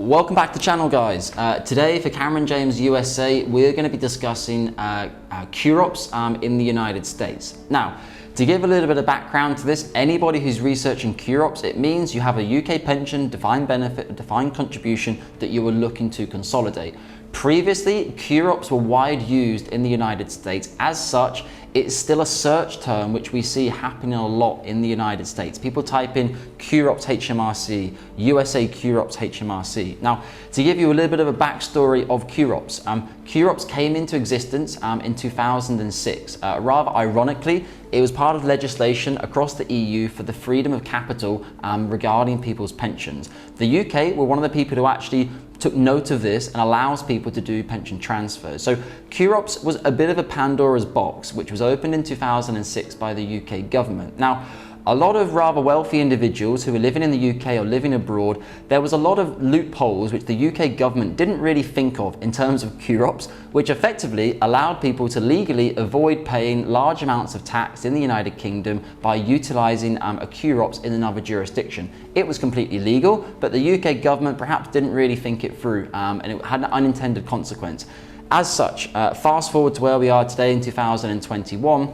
Welcome back to the channel, guys. Today for Cameron James USA, we're going to be discussing QROPS in the United States. Now, to give a little bit of background to this, anybody who's researching QROPS, it means you have a UK pension, defined benefit, defined contribution that you are looking to consolidate. Previously, QROPS were wide used in the United States. As such, it's still a search term which we see happening a lot in the United States. People type in QROPS HMRC, USA QROPS HMRC. Now, to give you a little bit of a backstory of QROPS, QROPS came into existence in 2006. Rather ironically, it was part of legislation across the EU for the freedom of capital regarding people's pensions. The UK were one of the people who actually took note of this and allows people to do pension transfers. So QROPS was a bit of a Pandora's box, which was opened in 2006 by the UK government. Now, a lot of rather wealthy individuals who were living in the UK or living abroad, there was a lot of loopholes which the UK government didn't really think of in terms of QROPS, which effectively allowed people to legally avoid paying large amounts of tax in the United Kingdom by utilising a QROPS in another jurisdiction. It was completely legal, but the UK government perhaps didn't really think it through, and it had an unintended consequence. As such, fast forward to where we are today in 2021,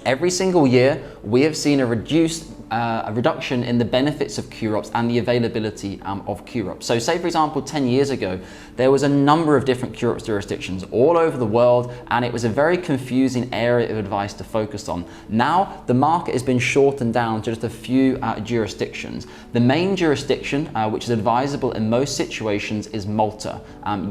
every single year, we have seen a reduction in the benefits of QROPS and the availability of QROPS. So say, for example, 10 years ago, there was a number of different QROPS jurisdictions all over the world, and it was a very confusing area of advice to focus on. Now, the market has been shortened down to just a few jurisdictions. The main jurisdiction, which is advisable in most situations, is Malta,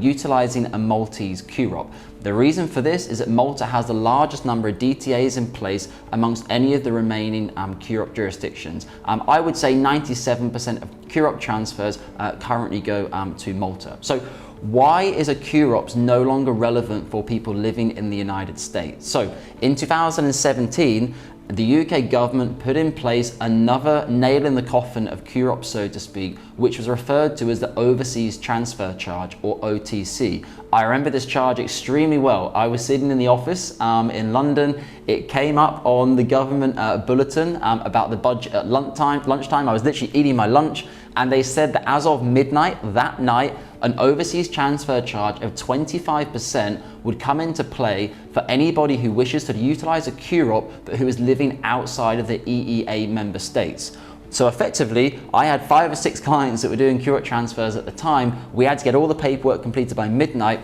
utilizing a Maltese QROP. The reason for this is that Malta has the largest number of DTAs in place amongst any of the remaining QROP jurisdictions. I would say 97% of QROP transfers currently go to Malta. So why is a QROPS no longer relevant for people living in the United States? So in 2017, the UK government put in place another nail in the coffin of QROPS, so to speak, which was referred to as the Overseas Transfer Charge, or OTC. I remember this charge extremely well. I was sitting in the office in London. It came up on the government bulletin about the budget at lunchtime. I was literally eating my lunch, and they said that as of midnight that night, an overseas transfer charge of 25% would come into play for anybody who wishes to utilize a QROP but who is living outside of the EEA member states. So effectively, I had 5 or 6 clients that were doing QROP transfers at the time. We had to get all the paperwork completed by midnight,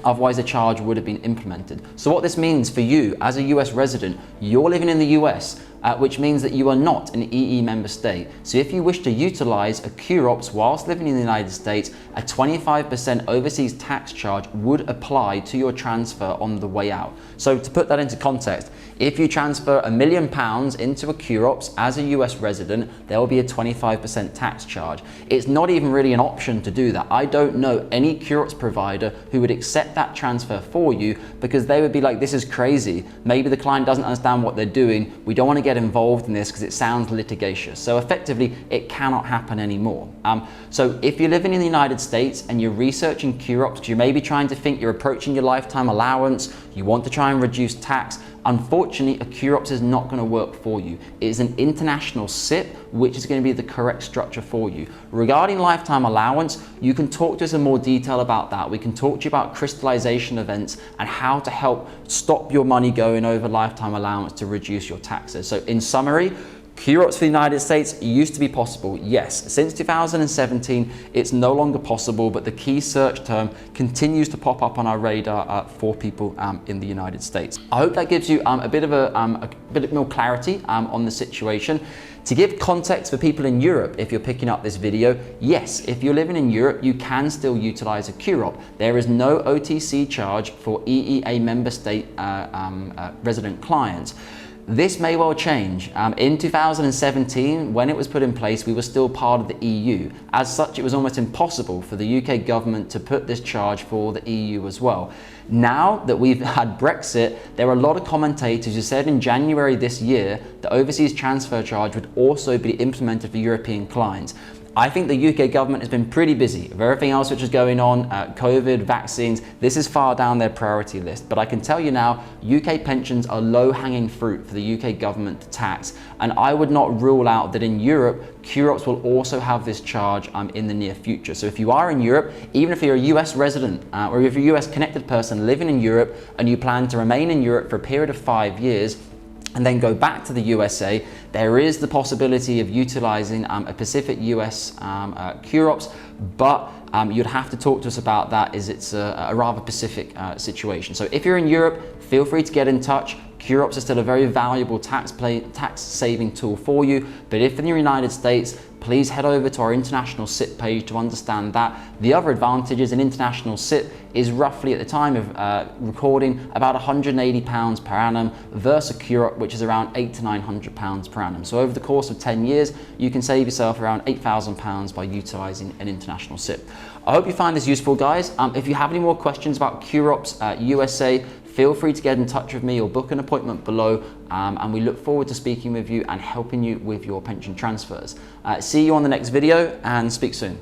otherwise the charge would have been implemented. So what this means for you as a US resident, you're living in the US, which means that you are not an EE member state. So if you wish to utilize a QROPS whilst living in the United States, a 25% overseas tax charge would apply to your transfer on the way out. So to put that into context, if you transfer £1 million into a QROPS as a US resident, there will be a 25% tax charge. It's not even really an option to do that. I don't know any QROPS provider who would accept that transfer for you, because they would be like, this is crazy. Maybe the client doesn't understand what they're doing. We don't want to get involved in this because it sounds litigious. So effectively, it cannot happen anymore. So if you're living in the United States and you're researching QROPS, you may be trying to think you're approaching your lifetime allowance, you want to try and reduce tax, unfortunately, a QROPS is not going to work for you. It is an international SIPP, which is going to be the correct structure for you. Regarding lifetime allowance, you can talk to us in more detail about that. We can talk to you about crystallization events and how to help stop your money going over lifetime allowance to reduce your taxes. So in summary, QROPS for the United States used to be possible, yes. Since 2017, it's no longer possible, but the key search term continues to pop up on our radar for people in the United States. I hope that gives you a bit more clarity on the situation. To give context for people in Europe, if you're picking up this video, yes, if you're living in Europe, you can still utilize a QROP. There is no OTC charge for EEA member state resident clients. This may well change. In 2017, when it was put in place, we were still part of the EU. As such, it was almost impossible for the UK government to put this charge for the EU as well. Now that we've had Brexit, there are a lot of commentators who said in January this year the overseas transfer charge would also be implemented for European clients. I think the UK government has been pretty busy with everything else which is going on, COVID, vaccines. This is far down their priority list. But I can tell you now, UK pensions are low-hanging fruit for the UK government to tax. And I would not rule out that in Europe, QROPS will also have this charge in the near future. So if you are in Europe, even if you're a US resident or if you're a US connected person living in Europe and you plan to remain in Europe for a period of 5 years, and then go back to the USA, there is the possibility of utilizing a specific US QROPS, but you'd have to talk to us about that, as it's a rather specific situation. So if you're in Europe, feel free to get in touch. QROPS is still a very valuable tax saving tool for you, but if in the United States, please head over to our International SIPP page to understand that. The other advantage is an International SIPP is roughly, at the time of recording, about £180 per annum versus a QROP, which is around £800 to £900 per annum. So over the course of 10 years, you can save yourself around £8,000 by utilising an International SIPP. I hope you find this useful, guys. If you have any more questions about QROPS USA, feel free to get in touch with me or book an appointment below, and we look forward to speaking with you and helping you with your pension transfers. See you on the next video, and speak soon.